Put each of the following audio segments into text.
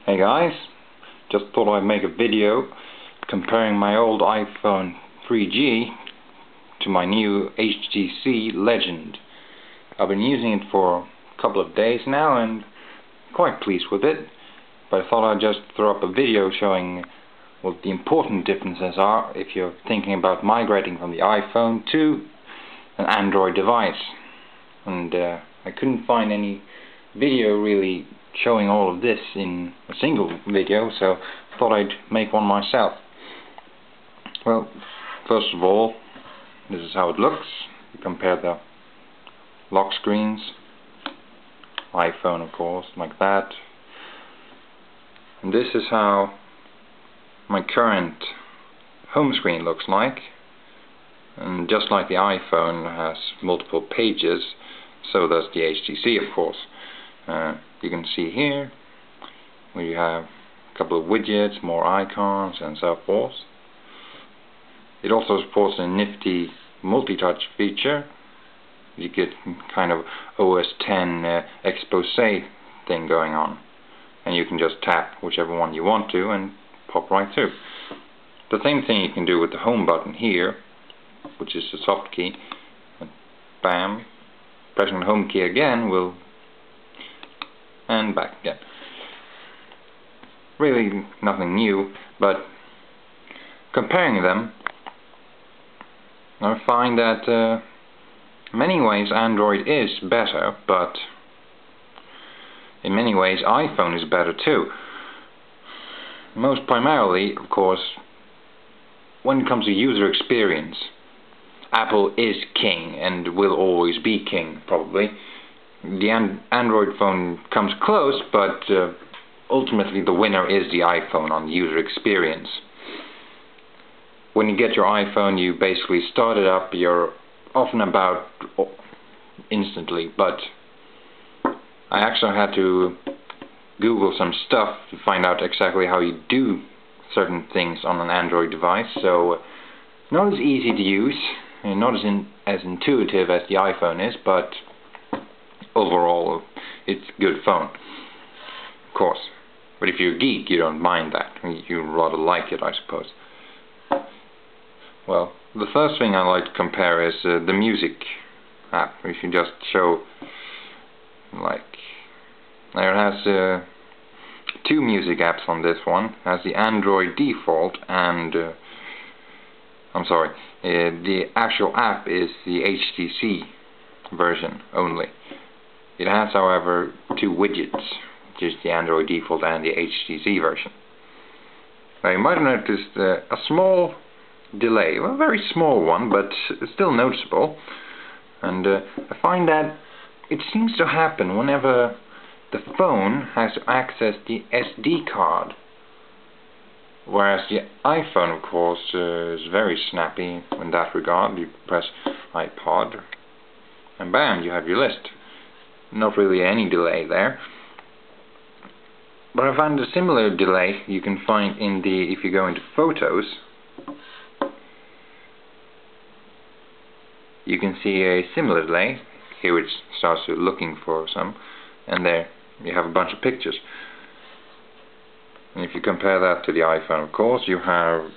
Hey guys, just thought I'd make a video comparing my old iPhone 3G to my new HTC Legend. I've been using it for a couple of days now and quite pleased with it, but I thought I'd just throw up a video showing what the important differences are if you're thinking about migrating from the iPhone to an Android device. And I couldn't find any video really showing all of this in a single video, so I thought I'd make one myself. Well, first of all, this is how it looks. You compare the lock screens, iPhone of course, like that. And this is how my current home screen looks like. And just like the iPhone has multiple pages, so does the HTC of course. You can see here we have a couple of widgets, more icons and so forth. It also supports a nifty multi-touch feature. You get kind of OS X expose thing going on, and you can just tap whichever one you want to and pop right through. The same thing you can do with the home button here, which is the soft key, and bam, pressing the home key again will, and back again. Really nothing new, but comparing them, I find that in many ways Android is better, but in many ways iPhone is better too. Most primarily, of course, when it comes to user experience, Apple is king and will always be king, probably. The Android phone comes close, but ultimately the winner is the iPhone on the user experience. When you get your iPhone, you basically start it up, you're off and about instantly, but I actually had to Google some stuff to find out exactly how you do certain things on an Android device, so not as easy to use and not as intuitive as the iPhone is, but overall it's a good phone, of course. But if you're a geek, you don't mind that. You rather like it, I suppose. Well, the first thing I like to compare is the music app. We should just show, like, there it has two music apps on this one. It has the Android default and the actual app is the HTC version only. It has, however, two widgets, which is the Android default and the HTC version. Now you might have noticed a small delay, well, a very small one, but still noticeable. And I find that it seems to happen whenever the phone has to access the SD card, whereas the iPhone, of course, is very snappy in that regard. You press iPod and bam, you have your list. Not really any delay there. But I found a similar delay you can find in the, if you go into Photos, you can see a similar delay. Here it starts looking for some, and there you have a bunch of pictures. And if you compare that to the iPhone, of course, you have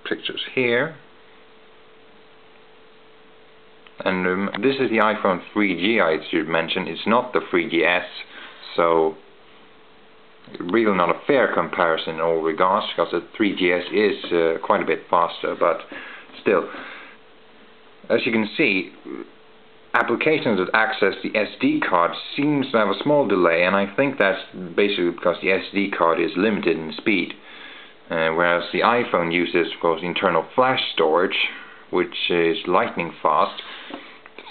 pictures here. And this is the iPhone 3G, I should mention. It's not the 3GS, so really not a fair comparison in all regards, because the 3GS is quite a bit faster, but still, as you can see, applications that access the SD card seems to have a small delay, and I think that's basically because the SD card is limited in speed, whereas the iPhone uses, of course, internal flash storage, which is lightning fast.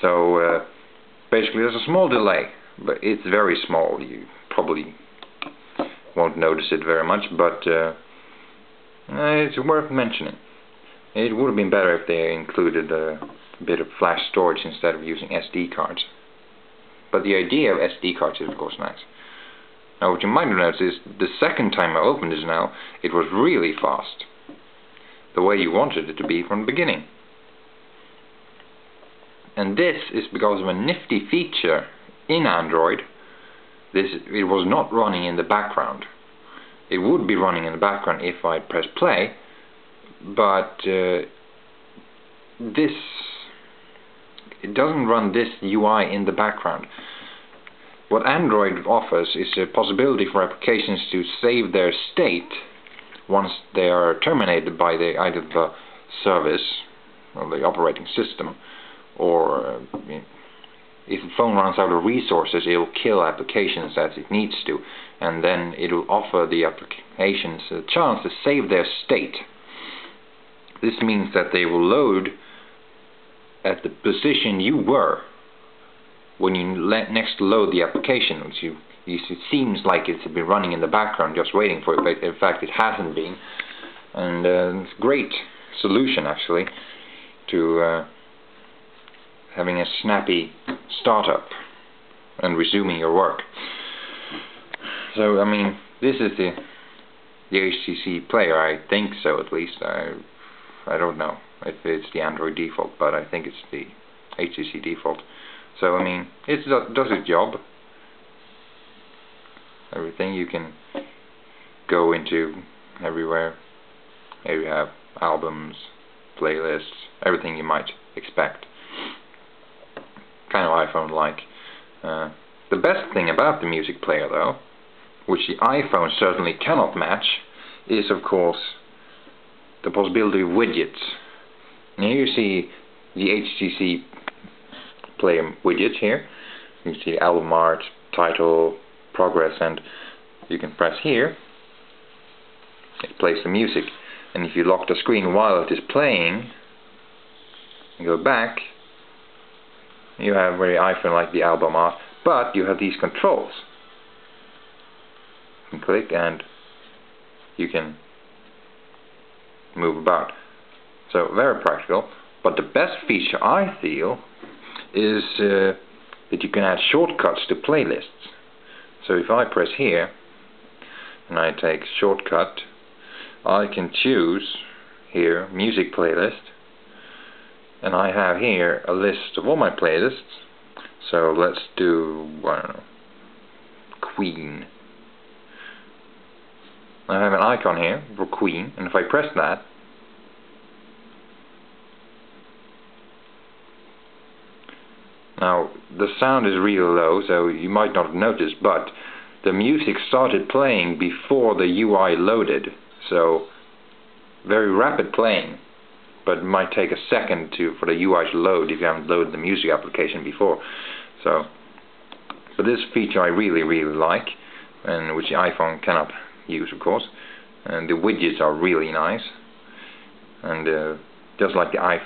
So basically there's a small delay, but it's very small. You probably won't notice it very much, but it's worth mentioning. It would have been better if they included a bit of flash storage instead of using SD cards. But the idea of SD cards is of course nice. Now what you might have noticed is the second time I opened this now, it was really fast. The way you wanted it to be from the beginning. And this is because of a nifty feature in Android. It was not running in the background. it would be running in the background if I press play, but it doesn't run this UI in the background. What Android offers is a possibility for applications to save their state once they are terminated by either the service or the operating system, or if the phone runs out of resources, it will kill applications as it needs to, and then it will offer the applications a chance to save their state. This means that they will load at the position you were when you next load the application, which it seems like it's been running in the background just waiting for it, but in fact it hasn't been. And it's a great solution actually to having a snappy startup and resuming your work. So I mean, this is the HTC player. I think so, at least. I don't know if it's the Android default, but I think it's the HTC default. So I mean, it does its job. Everything you can go into everywhere. Here you have albums, playlists, everything you might expect. Kind of iPhone-like. The best thing about the music player, though, which the iPhone certainly cannot match, is of course the possibility of widgets. And here you see the HTC player widgets here. You can see album art, title, progress, and you can press here. It plays the music. And if you lock the screen while it is playing and go back, you have very iPhone-like the album art, but you have these controls. You can click and you can move about. So very practical. But the best feature, I feel, is that you can add shortcuts to playlists. So if I press here and I take shortcut, I can choose here music playlist, and I have here a list of all my playlists. So let's do, I don't know, Queen. I have an icon here for Queen, and if I press that, now the sound is really low, so you might not have noticed, but the music started playing before the UI loaded. So very rapid playing, but it might take a second for the UI to load if you haven't loaded the music application before. So, but this feature I really like, and which the iPhone cannot use, of course. And the widgets are really nice, and just like the iPhone.